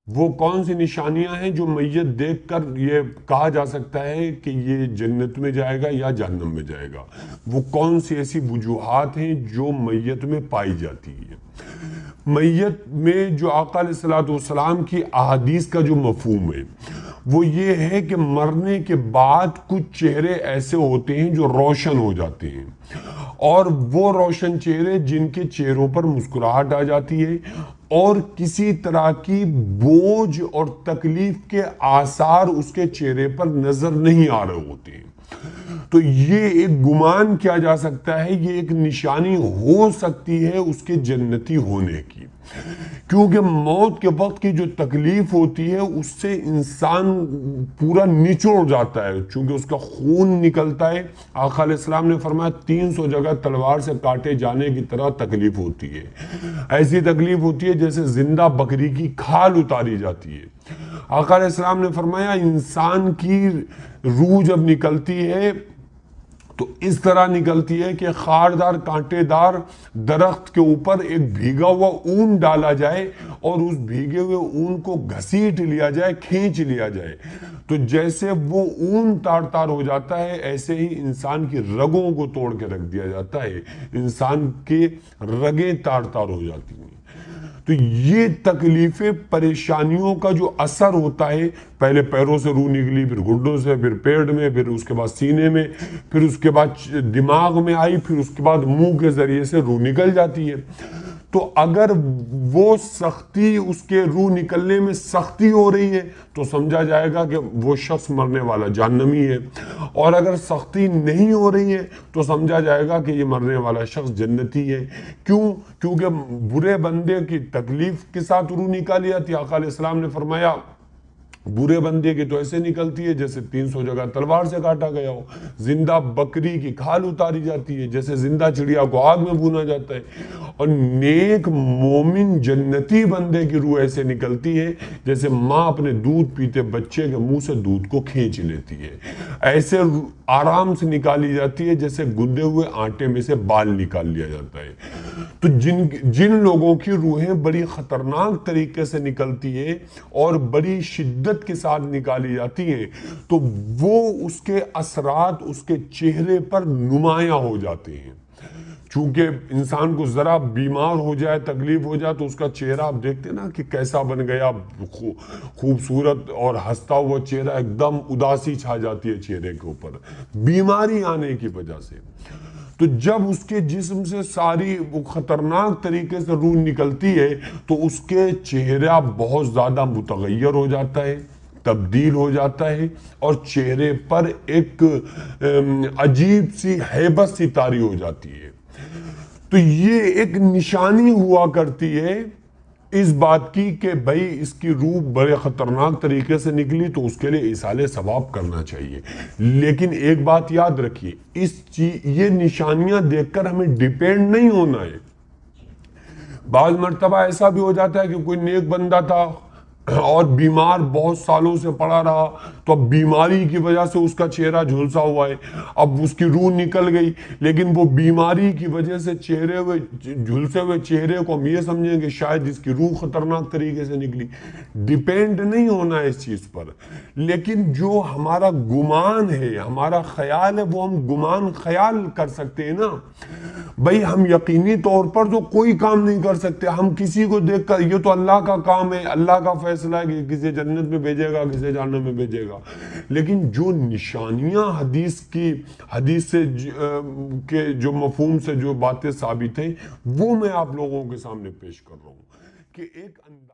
وہ کون سی نشانیاں ہیں جو میت دیکھ کر یہ کہا جا سکتا ہے کہ یہ جنت میں جائے گا یا جہنم میں جائے گا؟ وہ کون سی ایسی وجوہات ہیں جو میت میں پائی جاتی ہے؟ میت میں جو آقا علیہ الصلوۃ والسلام کی احادیث کا جو مفہوم ہے وہ یہ ہے کہ مرنے کے بعد کچھ چہرے ایسے ہوتے ہیں جو روشن ہو جاتے ہیں، اور وہ روشن چہرے جن کے چہروں پر مسکراہٹ آ جاتی ہے اور کسی طرح کی بوجھ اور تکلیف کے آثار اس کے چہرے پر نظر نہیں آ رہے ہوتے ہیں۔ تو یہ ایک گمان کیا جا سکتا ہے، یہ ایک نشانی ہو سکتی ہے اس کے جنتی ہونے کی، کیونکہ موت کے وقت کی جو تکلیف ہوتی ہے اس سے انسان پورا نچوڑ جاتا ہے، چونکہ اس کا خون نکلتا ہے۔ آقا علیہ السلام نے فرمایا 300 جگہ تلوار سے کاٹے جانے کی طرح تکلیف ہوتی ہے، ایسی تکلیف ہوتی ہے جیسے زندہ بکری کی کھال اتاری جاتی ہے۔ آقا علیہ السلام نے فرمایا انسان کی روح جب نکلتی ہے تو اس طرح نکلتی ہے کہ خاردار کانٹے دار درخت کے اوپر ایک بھیگا ہوا اون ڈالا جائے اور اس بھیگے ہوئے اون کو گھسیٹ لیا جائے، کھینچ لیا جائے، تو جیسے وہ اون تار تار ہو جاتا ہے ایسے ہی انسان کی رگوں کو توڑ کے رکھ دیا جاتا ہے، انسان کے رگیں تار تار ہو جاتی ہیں۔ تو یہ تکلیفیں، پریشانیوں کا جو اثر ہوتا ہے، پہلے پیروں سے روح نکلی، پھر گھٹنوں سے، پھر پیٹ میں، پھر اس کے بعد سینے میں، پھر اس کے بعد دماغ میں آئی، پھر اس کے بعد منہ کے ذریعے سے روح نکل جاتی ہے۔ تو اگر وہ سختی، اس کے روح نکلنے میں سختی ہو رہی ہے تو سمجھا جائے گا کہ وہ شخص مرنے والا جہنمی ہے، اور اگر سختی نہیں ہو رہی ہے تو سمجھا جائے گا کہ یہ مرنے والا شخص جنتی ہے۔ کیوں؟ کیونکہ برے بندے کی تکلیف کے ساتھ روح نکالی جاتی ہے۔ آقا علیہ السلام نے فرمایا برے بندے کی تو ایسے نکلتی ہے جیسے 300 جگہ تلوار سے کاٹا گیا ہو، زندہ بکری کی کھال اتاری جاتی ہے جیسے زندہ چڑیا کو آگ میں بھونا جاتا ہے، اور نیک مومن جنتی بندے کی روح ایسے نکلتی ہے جیسے ماں اپنے دودھ پیتے بچے کے منہ سے دودھ کو کھینچ لیتی ہے، ایسے آرام سے نکالی جاتی ہے جیسے گندے ہوئے آٹے میں سے بال نکال لیا جاتا ہے۔ تو جن لوگوں کی روحیں بڑی خطرناک طریقے سے نکلتی ہے اور بڑی شدت کے ساتھ نکالی جاتی ہیں تو وہ اس کے اثرات اس کے چہرے پر نمایاں ہو جاتے ہیں۔ چونکہ انسان کو ذرا بیمار ہو جائے، تکلیف ہو جائے تو اس کا چہرہ آپ دیکھتے نا کہ کیسا بن گیا، خوبصورت اور ہنستا ہوا چہرہ، ایک دم اداسی چھا جاتی ہے چہرے کے اوپر بیماری آنے کی وجہ سے۔ تو جب اس کے جسم سے ساری خطرناک طریقے سے روح نکلتی ہے تو اس کے چہرہ بہت زیادہ متغیر ہو جاتا ہے، تبدیل ہو جاتا ہے، اور چہرے پر ایک عجیب سی ہیبت سی طاری ہو جاتی ہے۔ تو یہ ایک نشانی ہوا کرتی ہے اس بات کی کہ بھئی اس کی روح بڑے خطرناک طریقے سے نکلی تو اس کے لیے ایصال ثواب کرنا چاہیے۔ لیکن ایک بات یاد رکھیے، یہ نشانیاں دیکھ کر ہمیں ڈیپینڈ نہیں ہونا ہے۔ بعض مرتبہ ایسا بھی ہو جاتا ہے کہ کوئی نیک بندہ تھا اور بیمار بہت سالوں سے پڑا رہا، تو اب بیماری کی وجہ سے اس کا چہرہ جھلسا ہوا ہے، اب اس کی روح نکل گئی، لیکن وہ بیماری کی وجہ سے جھلسے ہوئے چہرے کو ہم یہ سمجھیں کہ شاید اس کی روح خطرناک طریقے سے نکلی۔ ڈیپینڈ نہیں ہونا ہے اس چیز پر، لیکن جو ہمارا گمان ہے، ہمارا خیال ہے، وہ ہم گمان خیال کر سکتے ہیں نا۔ بھئی ہم یقینی طور پر تو کوئی کام نہیں کر سکتے، ہم کسی کو دیکھ کر یہ تو اللہ کا کام ہے، اللہ کا فیصلہ ہے کہ کسی جنت میں بھیجے گا، کسی جہنم میں بھیجے گا، لیکن جو نشانیاں حدیث سے کے جو مفہوم سے جو باتیں ثابت ہیں وہ میں آپ لوگوں کے سامنے پیش کر رہا ہوں کہ ایک انداز